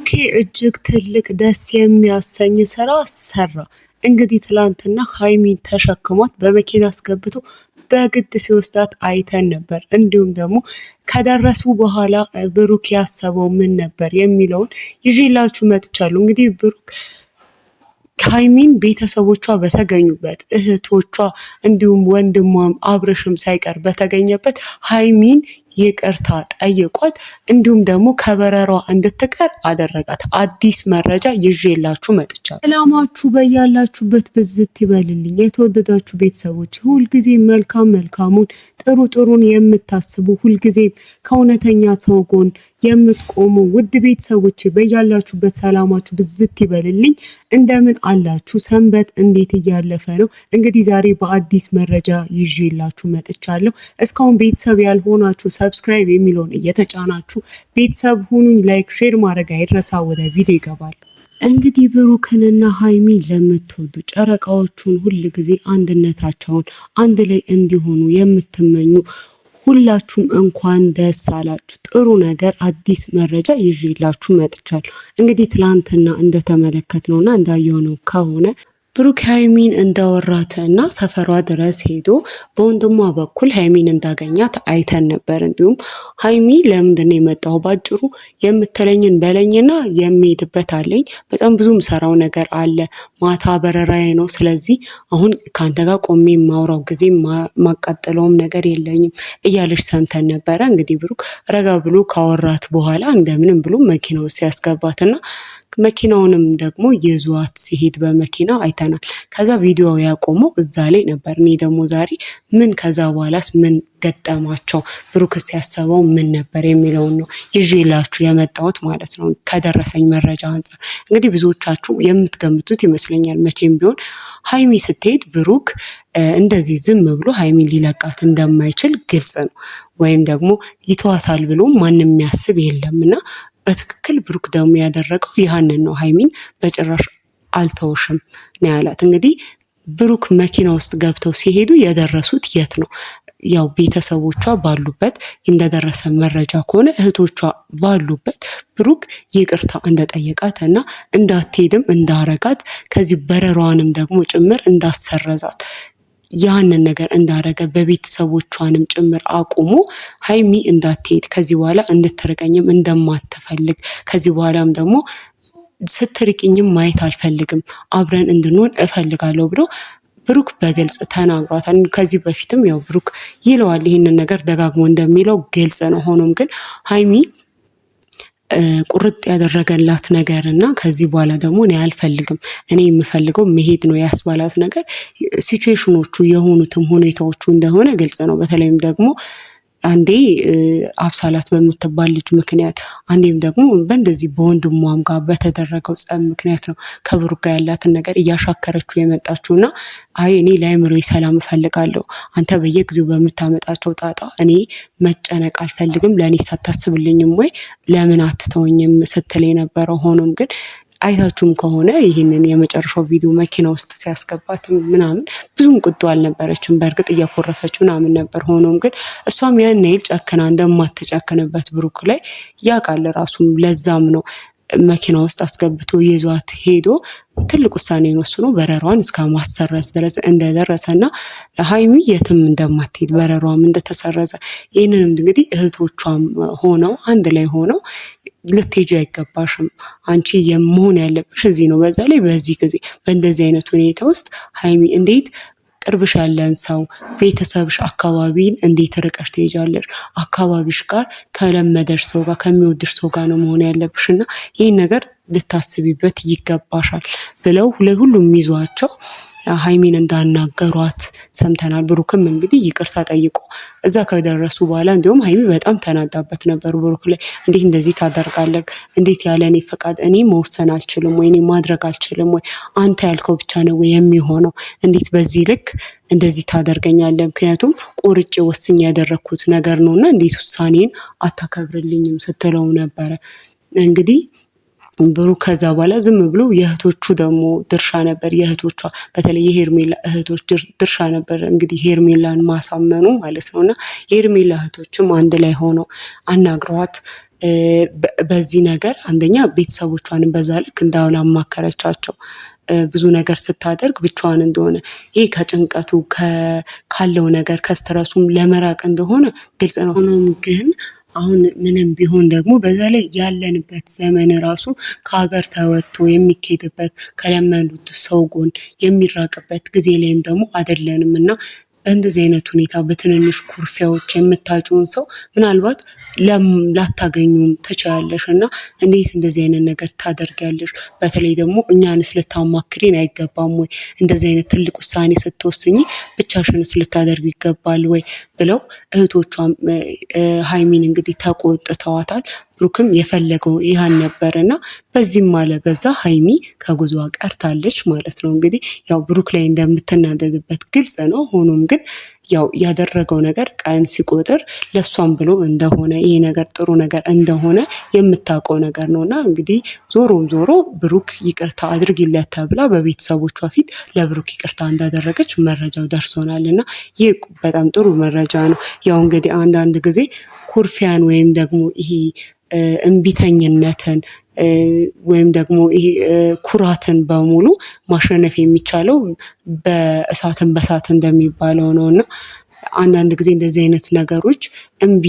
ብሩኬ እጅግ ትልቅ ደስ የሚያሰኝ ስራ ሰራ። እንግዲህ ትላንትና ሀይሚን ተሸክሟት በመኪና አስገብቶ በግድ ሲወስዳት አይተን ነበር። እንዲሁም ደግሞ ከደረሱ በኋላ ብሩክ ያሰበው ምን ነበር የሚለውን ይዤላችሁ መጥቻለሁ። እንግዲህ ብሩክ ሀይሚን ቤተሰቦቿ በተገኙበት እህቶቿ እንዲሁም ወንድሟም አብርሽም ሳይቀር በተገኘበት ሀይሚን ይቅርታ ጠይቋት እንዲሁም ደግሞ ከበረሯ እንድትቀር አደረጋት። አዲስ መረጃ ይዤላችሁ መጥቻለሁ። ሰላማችሁ በያላችሁበት ብዝት ይበልልኝ። የተወደዳችሁ ቤተሰቦች ሁልጊዜ መልካም መልካሙን ጥሩ ጥሩን የምታስቡ ሁልጊዜ ከእውነተኛ ሰው ጎን የምትቆሙ ውድ ቤተሰቦች በያላችሁበት ሰላማችሁ ብዝት ይበልልኝ። እንደምን አላችሁ? ሰንበት እንዴት እያለፈ ነው? እንግዲህ ዛሬ በአዲስ መረጃ ይዤላችሁ መጥቻለሁ። እስካሁን ቤተሰብ ያልሆናችሁ ሰብስክራይብ የሚለውን እየተጫናችሁ ቤተሰብ ሁኑኝ። ላይክ ሼር ማድረግ አይረሳ። ወደ ቪዲዮ ይገባል። እንግዲህ ብሩክንና ሀይሚን ለምትወዱ ጨረቃዎቹን ሁል ጊዜ አንድነታቸውን አንድ ላይ እንዲሆኑ የምትመኙ ሁላችሁም እንኳን ደስ አላችሁ። ጥሩ ነገር አዲስ መረጃ ይዤላችሁ መጥቻለሁ። እንግዲህ ትላንትና እንደተመለከትነውና እንዳየነው ከሆነ ብሩክ ሀይሚን እንዳወራትና ሰፈሯ ድረስ ሄዶ በወንድሟ በኩል ሀይሚን እንዳገኛት አይተን ነበር። እንዲሁም ሀይሚ ለምንድን ነው የመጣው ባጭሩ የምትለኝን በለኝና የሚሄድበት አለኝ። በጣም ብዙ ምሰራው ነገር አለ። ማታ በረራዬ ነው። ስለዚህ አሁን ከአንተ ጋር ቆሜ የማውራው ጊዜ ማቃጠለውም ነገር የለኝም እያለች ሰምተን ነበረ። እንግዲህ ብሩክ ረጋ ብሎ ካወራት በኋላ እንደምንም ብሎ መኪናው ሲያስገባትና መኪናውንም ደግሞ ይዟት ሲሄድ በመኪና አይተናል። ከዛ ቪዲዮ ያቆመው እዛ ላይ ነበር። እኔ ደግሞ ዛሬ ምን ከዛ በኋላስ ምን ገጠማቸው ብሩክስ ያሰበው ምን ነበር የሚለውን ነው ይዤላችሁ የመጣሁት ማለት ነው። ከደረሰኝ መረጃ አንፃር እንግዲህ ብዙዎቻችሁ የምትገምቱት ይመስለኛል። መቼም ቢሆን ሀይሚ ስትሄድ ብሩክ እንደዚህ ዝም ብሎ ሀይሚን ሊለቃት እንደማይችል ግልጽ ነው። ወይም ደግሞ ይተዋታል ብሎ ማንም የሚያስብ የለምና በትክክል ብሩክ ደግሞ ያደረገው ያንን ነው። ሀይሚን በጭራሽ አልተውሽም ነው ያላት። እንግዲህ ብሩክ መኪና ውስጥ ገብተው ሲሄዱ የደረሱት የት ነው? ያው ቤተሰቦቿ ባሉበት እንደደረሰ መረጃ ከሆነ እህቶቿ ባሉበት ብሩክ ይቅርታ እንደጠየቃት እና እንዳትሄድም እንዳረጋት ከዚህ በረሯንም ደግሞ ጭምር እንዳሰረዛት ያንን ነገር እንዳረገ በቤተሰቦቿንም ጭምር አቁሞ ሀይሚ እንዳትሄድ ከዚህ በኋላ እንድትርቀኝም እንደማትፈልግ ከዚህ በኋላም ደግሞ ስትርቅኝም ማየት አልፈልግም አብረን እንድንሆን እፈልጋለሁ ብሎ ብሩክ በግልጽ ተናግሯታል። ከዚህ በፊትም ያው ብሩክ ይለዋል ይህንን ነገር ደጋግሞ እንደሚለው ግልጽ ነው። ሆኖም ግን ሀይሚ ቁርጥ ያደረገላት ነገር እና ከዚህ በኋላ ደግሞ እኔ አልፈልግም እኔ የምፈልገው መሄድ ነው ያስባላት ነገር ሲቹዌሽኖቹ የሆኑትም ሁኔታዎቹ እንደሆነ ግልጽ ነው። በተለይም ደግሞ አንዴ አብሳላት በምትባል ልጅ ምክንያት አንዴም ደግሞ በእንደዚህ በወንድሟም ጋር በተደረገው ጸብ ምክንያት ነው ከብሩክ ጋር ያላትን ነገር እያሻከረችው የመጣችውና አይ እኔ ለአእምሮዬ ሰላም እፈልጋለሁ አንተ በየጊዜው በምታመጣቸው ጣጣ እኔ መጨነቅ አልፈልግም ለእኔ ሳታስብልኝም ወይ ለምን አትተወኝም ስትል የነበረው ሆኖም ግን አይታችሁም ከሆነ ይህንን የመጨረሻው ቪዲዮ መኪና ውስጥ ሲያስገባት ምናምን ብዙም ቁጡ አልነበረችም። በእርግጥ እያኮረፈች ምናምን ነበር። ሆኖም ግን እሷም ያን ያህል ጨክና እንደማትጨክንበት ብሩክ ላይ ያውቃል ራሱም። ለዛም ነው መኪና ውስጥ አስገብቶ ይዟት ሄዶ ትልቅ ውሳኔ ወስኖ በረሯን እስከ ማሰረዝ ድረስ እንደደረሰና ሀይሚ የትም እንደማትሄድ በረሯም እንደተሰረዘ ይህንንም እንግዲህ እህቶቿም ሆነው አንድ ላይ ሆነው ልትሄጂ አይገባሽም አንቺ የመሆን ያለብሽ እዚህ ነው። በዛ ላይ በዚህ ጊዜ በእንደዚህ አይነት ሁኔታ ውስጥ ሀይሚ እንዴት ቅርብሽ ያለን ሰው ቤተሰብሽ አካባቢን እንዴት ርቀሽ ትሄጃለሽ? አካባቢሽ ጋር ከለመደሽ ሰው ጋር ከሚወድሽ ሰው ጋር ነው መሆን ያለብሽ እና ይህን ነገር ልታስቢበት ይገባሻል ብለው ሁሉም ይዟቸው ሀይሚን እንዳናገሯት ሰምተናል። ብሩክም እንግዲህ ይቅርታ ጠይቆ እዛ ከደረሱ በኋላ እንዲሁም ሀይሚ በጣም ተናዳበት ነበር ብሩክ ላይ። እንዴት እንደዚህ ታደርጋለህ? እንዴት ያለ እኔ ፈቃድ እኔ መወሰን አልችልም ወይ እኔ ማድረግ አልችልም ወይ አንተ ያልከው ብቻ ነው ወይ የሚሆነው? እንዴት በዚህ ልክ እንደዚህ ታደርገኛለህ? ምክንያቱም ቆርጬ ወስኜ ያደረኩት ነገር ነውና እንዴት ውሳኔን አታከብርልኝም ስትለው ነበረ። እንግዲህ ብሩክ ከዛ በኋላ ዝም ብሎ የእህቶቹ ደግሞ ድርሻ ነበር። የእህቶቿ በተለይ የሄርሜላ እህቶች ድርሻ ነበር እንግዲህ ሄርሜላን ማሳመኑ ማለት ነውና የሄርሜላ እህቶችም አንድ ላይ ሆነው አናግረዋት በዚህ ነገር አንደኛ ቤተሰቦቿንም በዛ ልክ እንዳላማከረቻቸው ብዙ ነገር ስታደርግ ብቻዋን እንደሆነ ይሄ ከጭንቀቱ ካለው ነገር ከስትረሱም ለመራቅ እንደሆነ ግልጽ ነው። ሆኖም ግን አሁን ምንም ቢሆን ደግሞ በዛ ላይ ያለንበት ዘመን ራሱ ከሀገር ተወጥቶ የሚኬድበት ከለመዱት ሰው ጎን የሚራቅበት ጊዜ ላይም ደግሞ አይደለንም እና በእንደዚህ አይነት ሁኔታ በትንንሽ ኩርፊያዎች የምታጭውን ሰው ምናልባት ላታገኙም ትችያለሽ እና እንዴት እንደዚህ አይነት ነገር ታደርጊያለሽ? በተለይ ደግሞ እኛንስ ልታማክሪን አይገባም ወይ? እንደዚህ አይነት ትልቅ ውሳኔ ስትወስኚ ብቻሽንስ ልታደርጊ ይገባል ወይ? ብለው እህቶቿም ሀይሚን እንግዲህ ተቆጥተዋታል። ብሩክም የፈለገው ይህን ነበር እና በዚህም አለ በዛ ሀይሚ ከጉዞዋ ቀርታለች ማለት ነው። እንግዲህ ያው ብሩክ ላይ እንደምትናደድበት ግልጽ ነው። ሆኖም ግን ያው ያደረገው ነገር ቀን ሲቆጥር ለሷም ብሎ እንደሆነ ይሄ ነገር ጥሩ ነገር እንደሆነ የምታውቀው ነገር ነው እና እንግዲህ ዞሮም ዞሮ ብሩክ ይቅርታ አድርጊለት ተብላ በቤተሰቦቿ ፊት ለብሩክ ይቅርታ እንዳደረገች መረጃው ደርሶናል እና ይህ በጣም ጥሩ መረጃ ነው። ያው እንግዲህ አንዳንድ ጊዜ ኩርፊያን ወይም ደግሞ ይሄ እምቢተኝነትን ወይም ደግሞ ይሄ ኩራትን በሙሉ ማሸነፍ የሚቻለው በእሳትን በእሳት እንደሚባለው ነው እና አንዳንድ ጊዜ እንደዚህ አይነት ነገሮች እምቢ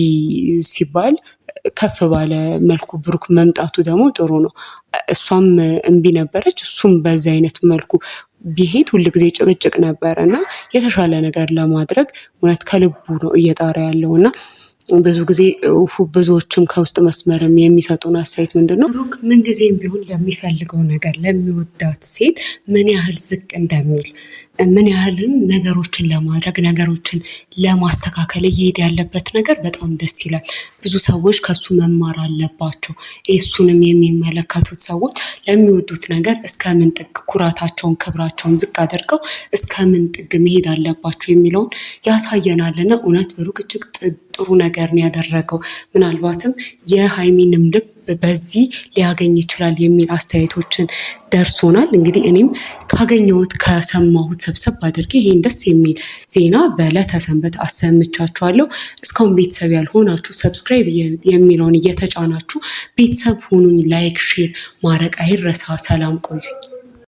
ሲባል ከፍ ባለ መልኩ ብሩክ መምጣቱ ደግሞ ጥሩ ነው። እሷም እምቢ ነበረች፣ እሱም በዚህ አይነት መልኩ ቢሄድ ሁልጊዜ ጭቅጭቅ ነበረ እና የተሻለ ነገር ለማድረግ እውነት ከልቡ ነው እየጣረ ያለው እና ብዙ ጊዜ ብዙዎችም ከውስጥ መስመርም የሚሰጡን አስተያየት ምንድን ነው ብሩክ ምንጊዜም ቢሆን ለሚፈልገው ነገር ለሚወዳት ሴት ምን ያህል ዝቅ እንደሚል ምን ያህልን ነገሮችን ለማድረግ ነገሮችን ለማስተካከል እየሄደ ያለበት ነገር በጣም ደስ ይላል። ብዙ ሰዎች ከሱ መማር አለባቸው። እሱንም የሚመለከቱት ሰዎች ለሚወዱት ነገር እስከምን ጥግ ኩራታቸውን ክብራቸውን ዝቅ አድርገው እስከምን ጥግ መሄድ አለባቸው የሚለውን ያሳየናልና እውነት ብሩክ እጅግ ጥሩ ነገር ነው ያደረገው። ምናልባትም የሀይሚንም ልብ በዚህ ሊያገኝ ይችላል የሚል አስተያየቶችን ደርሶናል። እንግዲህ እኔም ካገኘሁት ከሰማሁት ሰብሰብ አድርጌ ይሄን ደስ የሚል ዜና በዕለተ ሰንበት አሰምቻችኋለሁ። እስካሁን ቤተሰብ ያልሆናችሁ ሰብስክራይብ የሚለውን እየተጫናችሁ ቤተሰብ ሆኑኝ። ላይክ ሼር ማድረግ አይረሳ። ሰላም ቆዩኝ።